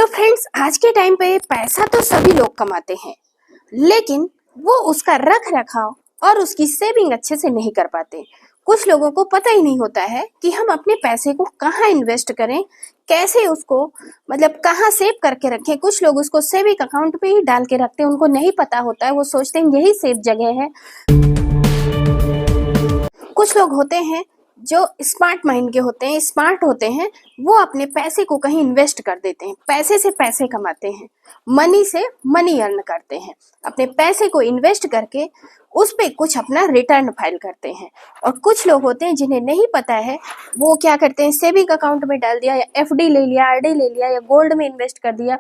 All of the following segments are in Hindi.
तो फ्रेंड्स, आज के टाइम पे पैसा तो सभी लोग कमाते हैं, लेकिन वो उसका रख रखाव और उसकी सेविंग अच्छे से नहीं कर पाते। कुछ लोगों को पता ही नहीं होता है कि हम अपने पैसे को कहाँ इन्वेस्ट करें, कैसे उसको मतलब कहाँ सेव करके रखें। कुछ लोग उसको सेविंग अकाउंट पे ही डाल के रखते हैं, उनको नहीं पता होता है, वो सोचते हैं यही सेफ जगह है। कुछ लोग होते हैं जो स्मार्ट माइंड के होते हैं, स्मार्ट होते हैं, वो अपने पैसे को कहीं इन्वेस्ट कर देते हैं, पैसे से पैसे कमाते हैं, मनी से मनी अर्न करते हैं, अपने पैसे को इन्वेस्ट करके उस पे कुछ अपना रिटर्न फाइल करते हैं। और कुछ लोग होते हैं जिन्हें नहीं पता है, वो क्या करते हैं, सेविंग अकाउंट में डाल दिया या एफडी ले लिया, आरडी ले लिया या गोल्ड में इन्वेस्ट कर दिया,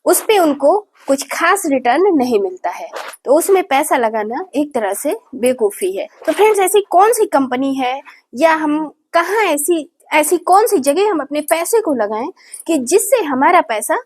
उस पे उनको कुछ खास रिटर्न नहीं मिलता है। तो उसमें पैसा लगाना एक तरह से बेवकूफ़ी है। तो फ्रेंड्स, ऐसी कौन सी कंपनी है या हम कहाँ ऐसी कौन सी जगह हम अपने पैसे को लगाएं कि जिससे हमारा पैसा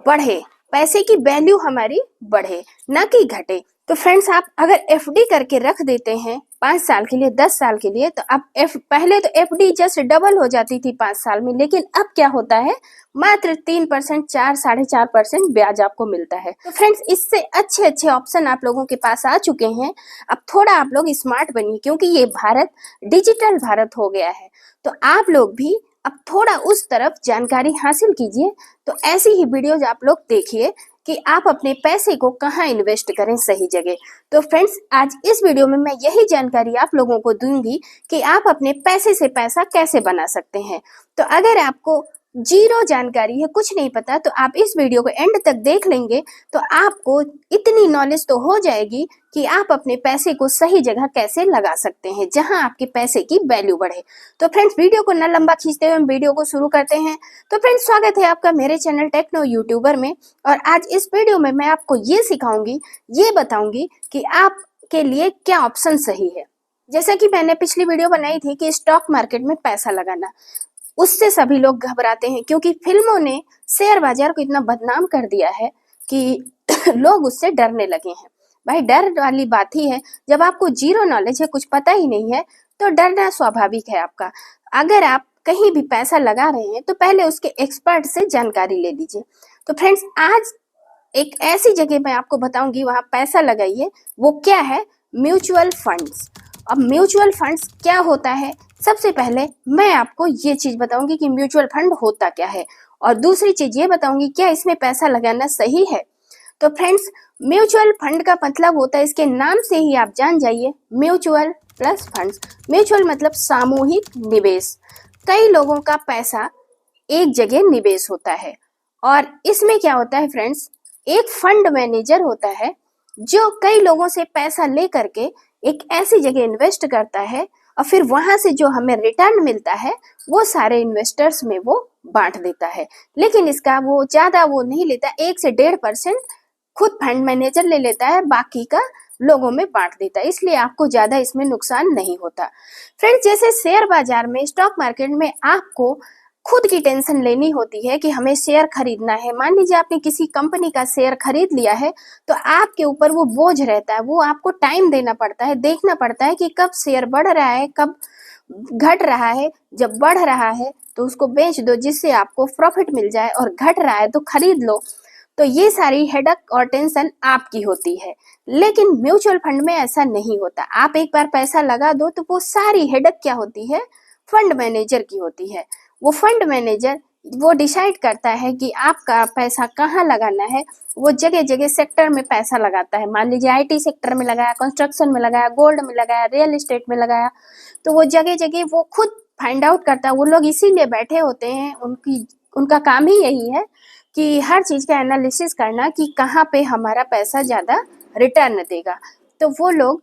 बढ़े, पैसे की वैल्यू हमारी बढ़े, ना कि घटे। तो फ्रेंड्स, आप अगर एफडी करके रख देते हैं 5 साल के लिए, 10 साल के लिए, तो आप पहले तो एफडी जस्ट डबल हो जाती थी 5 साल में, लेकिन अब क्या होता है, मात्र 3%, 4-4.5% ब्याज आपको मिलता है। तो फ्रेंड्स, इससे अच्छे अच्छे ऑप्शन आप लोगों के पास आ चुके हैं। अब थोड़ा आप लोग स्मार्ट बनिए, क्योंकि ये भारत डिजिटल भारत हो गया है। तो आप लोग भी अब थोड़ा उस तरफ जानकारी हासिल कीजिए। तो ऐसी ही वीडियोज आप लोग देखिए कि आप अपने पैसे को कहाँ इन्वेस्ट करें सही जगह। तो फ्रेंड्स, आज इस वीडियो में मैं यही जानकारी आप लोगों को दूंगी कि आप अपने पैसे से पैसा कैसे बना सकते हैं। तो अगर आपको जीरो जानकारी है, कुछ नहीं पता, तो आप इस वीडियो को एंड तक देख लेंगे तो आपको इतनी नॉलेज तो हो जाएगी कि आप अपने पैसे को सही जगह कैसे लगा सकते हैं, जहां आपके पैसे की वैल्यू बढ़े। तो फ्रेंड्स, वीडियो को न लंबा खींचते हुए हम वीडियो को शुरू करते हैं। तो फ्रेंड्स, स्वागत है आपका मेरे चैनल टेक्नो यूट्यूबर में। और आज इस वीडियो में मैं आपको ये सिखाऊंगी, ये बताऊंगी कि आपके लिए क्या ऑप्शन सही है। जैसा कि मैंने पिछली वीडियो बनाई थी कि स्टॉक मार्केट में पैसा लगाना, उससे सभी लोग घबराते हैं, क्योंकि फिल्मों ने शेयर बाजार को इतना बदनाम कर दिया है कि लोग उससे डरने लगे हैं। भाई, डर वाली बात ही है, जब आपको जीरो नॉलेज है, कुछ पता ही नहीं है, तो डरना स्वाभाविक है आपका। अगर आप कहीं भी पैसा लगा रहे हैं तो पहले उसके एक्सपर्ट से जानकारी ले लीजिए। तो फ्रेंड्स, आज एक ऐसी जगह मैं आपको बताऊंगी, वहां पैसा लगाइए। वो क्या है? Mutual funds. अब म्यूचुअल फंड्स क्या होता है, सबसे पहले मैं आपको ये चीज बताऊंगी कि म्यूचुअल फंड होता क्या है, और दूसरी चीज ये बताऊंगी क्या इसमें पैसा लगाना सही है। तो फ्रेंड्स, म्यूचुअल फंड का मतलब होता है, इसके नाम से ही आप जान जाइए, म्यूचुअल प्लस फंड्स। म्यूचुअल मतलब सामूहिक निवेश। कई लोगों का पैसा एक जगह निवेश होता है, और इसमें क्या होता है फ्रेंड्स, एक फंड मैनेजर होता है जो कई लोगों से पैसा ले करके एक ऐसी जगह इन्वेस्ट करता है, और फिर वहां से जो हमें रिटर्न मिलता है वो सारे इन्वेस्टर्स में वो बांट देता है। लेकिन इसका वो ज्यादा वो नहीं लेता, 1 से 1.5% खुद फंड मैनेजर ले लेता है, बाकी का लोगों में बांट देता है, इसलिए आपको ज्यादा इसमें नुकसान नहीं होता। फ्रेंड्स, जैसे शेयर बाजार में, स्टॉक मार्केट में आपको खुद की टेंशन लेनी होती है कि हमें शेयर खरीदना है। मान लीजिए आपने किसी कंपनी का शेयर खरीद लिया है, तो आपके ऊपर वो बोझ रहता है, वो आपको टाइम देना पड़ता है, देखना पड़ता है कि कब शेयर बढ़ रहा है, कब घट रहा है। जब बढ़ रहा है तो उसको बेच दो जिससे आपको प्रॉफिट मिल जाए, और घट रहा है तो खरीद लो। तो ये सारी हेडक और टेंशन आपकी होती है। लेकिन म्यूचुअल फंड में ऐसा नहीं होता। आप एक बार पैसा लगा दो तो वो सारी हेडक क्या होती है, फंड मैनेजर की होती है। वो फंड मैनेजर वो डिसाइड करता है कि आपका पैसा कहाँ लगाना है। वो जगह जगह सेक्टर में पैसा लगाता है। मान लीजिए आईटी सेक्टर में लगाया, कंस्ट्रक्शन में लगाया, गोल्ड में लगाया, रियल एस्टेट में लगाया, तो वो जगह जगह वो खुद फाइंड आउट करता है। वो लोग इसीलिए बैठे होते हैं, उनका काम ही यही है कि हर चीज का एनालिसिस करना कि कहाँ पे हमारा पैसा ज्यादा रिटर्न देगा। तो वो लोग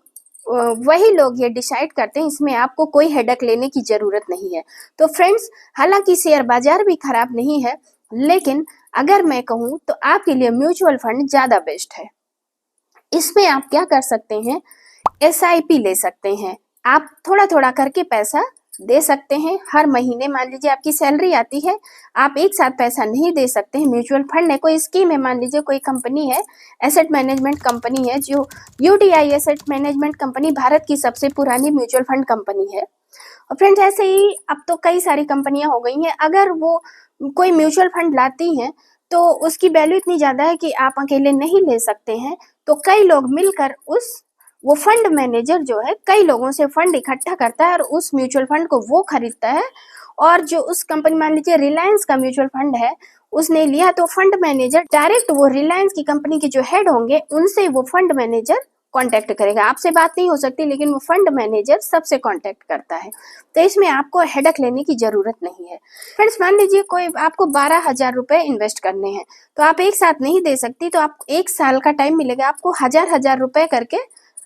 वही लोग ये डिसाइड करते हैं, इसमें आपको कोई हेडक लेने की जरूरत नहीं है। तो फ्रेंड्स, हालांकि शेयर बाजार भी खराब नहीं है, लेकिन अगर मैं कहूँ तो आपके लिए म्यूचुअल फंड ज्यादा बेस्ट है। इसमें आप क्या कर सकते हैं, एसआईपी ले सकते हैं। आप थोड़ा थोड़ा करके पैसा दे सकते हैं हर महीने। मान लीजिए आपकी सैलरी आती है, आप एक साथ पैसा नहीं दे सकते हैं। म्यूचुअल फंड है, कोई स्कीम है, मान लीजिए कोई कंपनी है, एसेट मैनेजमेंट कंपनी है, जो UTI asset management company Bharat की सबसे पुरानी म्यूचुअल फंड कंपनी है। और फ्रेंड्स, ऐसे ही अब तो कई सारी कंपनियां हो गई हैं। अगर वो कोई म्यूचुअल फंड लाती हैं तो उसकी वैल्यू इतनी ज़्यादा है कि आप अकेले नहीं ले सकते हैं, तो कई लोग मिलकर वो फंड मैनेजर जो है कई लोगों से फंड इकट्ठा करता है और उस म्यूचुअल फंड को वो खरीदता है। और जो उस कंपनी, मान लीजिए रिलायंस का म्यूचुअल फंड है, उसने लिया, तो फंड मैनेजर डायरेक्ट वो रिलायंस की कंपनी के जो हेड होंगे उनसे वो फंड मैनेजर कांटेक्ट करेगा। आपसे बात नहीं हो सकती, लेकिन वो फंड मैनेजर सबसे कांटेक्ट करता है। तो इसमें आपको हेडक लेने की जरूरत नहीं है। फ्रेंड्स, मान लीजिए कोई आपको 12,000 रुपए इन्वेस्ट करने हैं, तो आप एक साथ नहीं दे सकती, तो आपको 1 साल का टाइम मिलेगा। आपको 1000 रुपए करके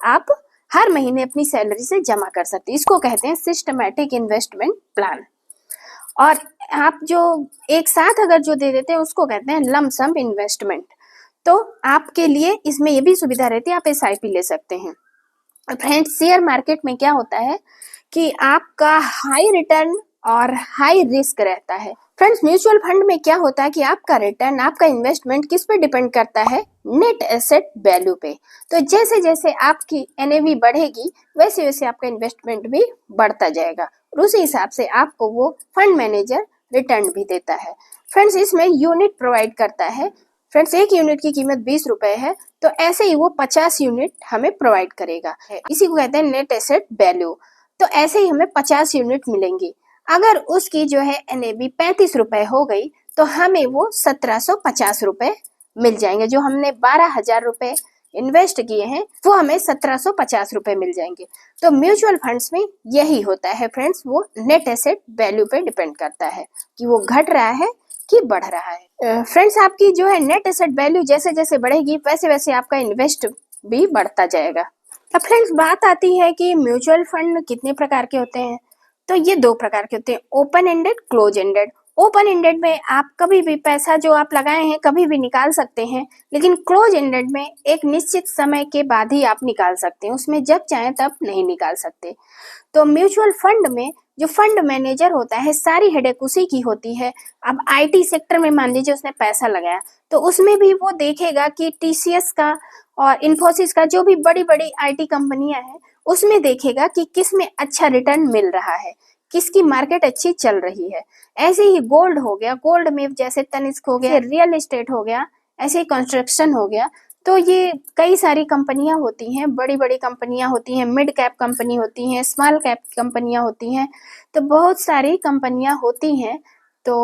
आप हर महीने अपनी सैलरी से जमा कर सकते हैं। इसको कहते हैं सिस्टमैटिक इन्वेस्टमेंट प्लान। और आप जो एक साथ अगर जो दे देते हैं उसको कहते हैं लमसम इन्वेस्टमेंट। तो आपके लिए इसमें ये भी सुविधा रहती है, आप SIP ले सकते हैं। फ्रेंड्स, शेयर मार्केट में क्या होता है कि आपका हाई रिटर्न और हाई रिस्क रहता है। फ्रेंड्स, म्यूचुअल फंड में क्या होता है कि आपका रिटर्न, आपका इन्वेस्टमेंट किस पे डिपेंड करता है? नेट एसेट वैल्यू पे। तो जैसे जैसे आपकी NAV बढ़ेगी वैसे वैसे आपका इन्वेस्टमेंट भी बढ़ता जाएगा और उसी हिसाब से आपको वो फंड मैनेजर रिटर्न भी देता है। फ्रेंड्स, इसमें यूनिट प्रोवाइड करता है। फ्रेंड्स, एक यूनिट की कीमत 20 रुपए है, तो ऐसे ही वो 50 यूनिट हमें प्रोवाइड करेगा। इसी को कहते हैं नेट एसेट वैल्यू। तो ऐसे ही हमें 50 यूनिट मिलेंगी। अगर उसकी जो है NAV 35 रुपए हो गई तो हमें वो 1750 रुपए मिल जाएंगे। जो हमने 12,000 रुपए इन्वेस्ट किए हैं वो हमें 1750 रुपए मिल जाएंगे। तो म्यूचुअल फंड्स में यही होता है फ्रेंड्स, वो नेट एसेट वैल्यू पे डिपेंड करता है कि वो घट रहा है कि बढ़ रहा है। फ्रेंड्स, आपकी जो है नेट एसेट वैल्यू जैसे जैसे बढ़ेगी वैसे वैसे आपका इन्वेस्ट भी बढ़ता जाएगा। अब फ्रेंड्स, बात आती है कि म्यूचुअल फंड कितने प्रकार के होते हैं। तो ये 2 प्रकार के होते हैं, open ended, close ended. Open ended में आप कभी भी पैसा जो आप लगाए हैं कभी भी निकाल सकते हैं, लेकिन क्लोज एंडेड में एक निश्चित समय के बाद ही आप निकाल सकते हैं, उसमें जब चाहें तब नहीं निकाल सकते। तो म्यूचुअल फंड में जो फंड मैनेजर होता है सारी हेडेक उसी की होती है। अब IT सेक्टर में मान लीजिए उसने पैसा लगाया, तो उसमें भी वो देखेगा कि TCS का और इन्फोसिस का, जो भी बड़ी बड़ी IT कंपनियां हैं, उसमें देखेगा कि किस में अच्छा रिटर्न मिल रहा है, किसकी मार्केट अच्छी चल रही है। ऐसे ही गोल्ड हो गया, गोल्ड में जैसे तनिष्क हो गया, रियल एस्टेट हो गया, ऐसे ही कंस्ट्रक्शन हो गया। तो ये कई सारी कंपनियां होती हैं, बड़ी बड़ी कंपनियां होती हैं, मिड कैप कंपनी होती हैं, स्मॉल कैप कंपनियां होती हैं। तो बहुत सारी कंपनियां होती हैं। तो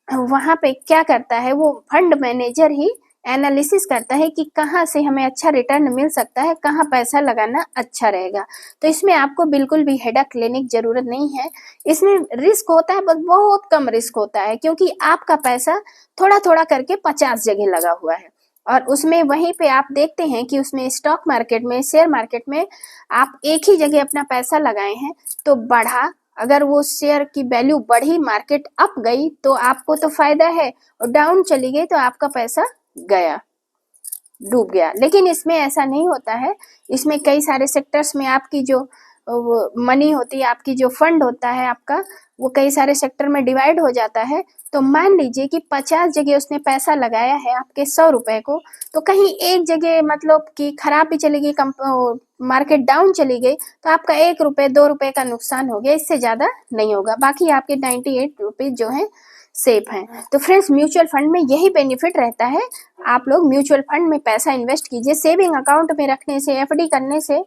वहां पे क्या करता है, वो फंड मैनेजर ही एनालिसिस करता है कि कहाँ से हमें अच्छा रिटर्न मिल सकता है, कहाँ पैसा लगाना अच्छा रहेगा। तो इसमें आपको बिल्कुल भी हेडक लेने की जरूरत नहीं है। इसमें रिस्क होता है, बस बहुत कम रिस्क होता है, क्योंकि आपका पैसा थोड़ा थोड़ा करके 50 जगह लगा हुआ है। और उसमें वहीं पे आप देखते हैं कि उसमें स्टॉक मार्केट में, शेयर मार्केट में आप एक ही जगह अपना पैसा लगाए हैं तो बढ़ा, अगर वो शेयर की वैल्यू बढ़ी, मार्केट अप गई तो आपको तो फायदा है, और डाउन चली गई तो आपका पैसा गया, डूब गया। लेकिन इसमें ऐसा नहीं होता है। इसमें कई सारे सेक्टर्स में आपकी जो मनी होती है, आपकी जो फंड होता है आपका, वो कई सारे सेक्टर में डिवाइड हो जाता है। तो मान लीजिए कि 50 जगह उसने पैसा लगाया है आपके 100 रुपए को, तो कहीं एक जगह मतलब कि खराब भी चली गई, मार्केट डाउन चली गई, तो आपका 1 रुपए 2 रुपए का नुकसान हो गया, इससे ज्यादा नहीं होगा। बाकी आपके 98 रुपीज जो है सेफ हैं। तो फ्रेंड्स, म्यूचुअल फंड में यही बेनिफिट रहता है। आप लोग म्यूचुअल फंड में पैसा इन्वेस्ट कीजिए। सेविंग अकाउंट में रखने से, FD करने से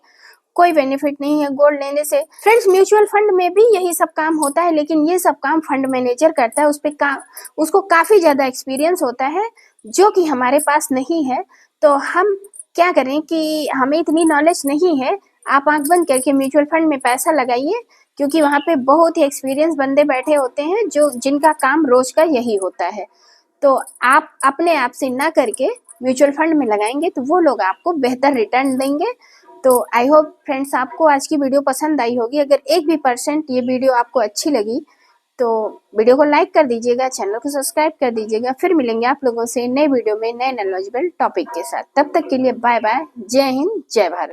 कोई बेनिफिट नहीं है, गोल्ड लेने से। फ्रेंड्स, म्यूचुअल फंड में भी यही सब काम होता है, लेकिन ये सब काम फंड मैनेजर करता है। उसको काफी ज्यादा एक्सपीरियंस होता है, जो कि हमारे पास नहीं है। तो हम क्या करें कि हमें इतनी नॉलेज नहीं है। आप आंख बंद करके म्यूचुअल फंड में पैसा लगाइए, क्योंकि वहां पे बहुत ही एक्सपीरियंस बंदे बैठे होते हैं जो जिनका काम रोज का यही होता है। तो आप अपने आप से ना करके म्यूचुअल फंड में लगाएंगे तो वो लोग आपको बेहतर रिटर्न देंगे। तो आई होप फ्रेंड्स, आपको आज की वीडियो पसंद आई होगी। अगर 1% भी ये वीडियो आपको अच्छी लगी तो वीडियो को लाइक कर दीजिएगा, चैनल को सब्सक्राइब कर दीजिएगा। फिर मिलेंगे आप लोगों से नए वीडियो में नए नॉलेजेबल टॉपिक के साथ। तब तक के लिए बाय बाय, जय हिंद, जय भारत।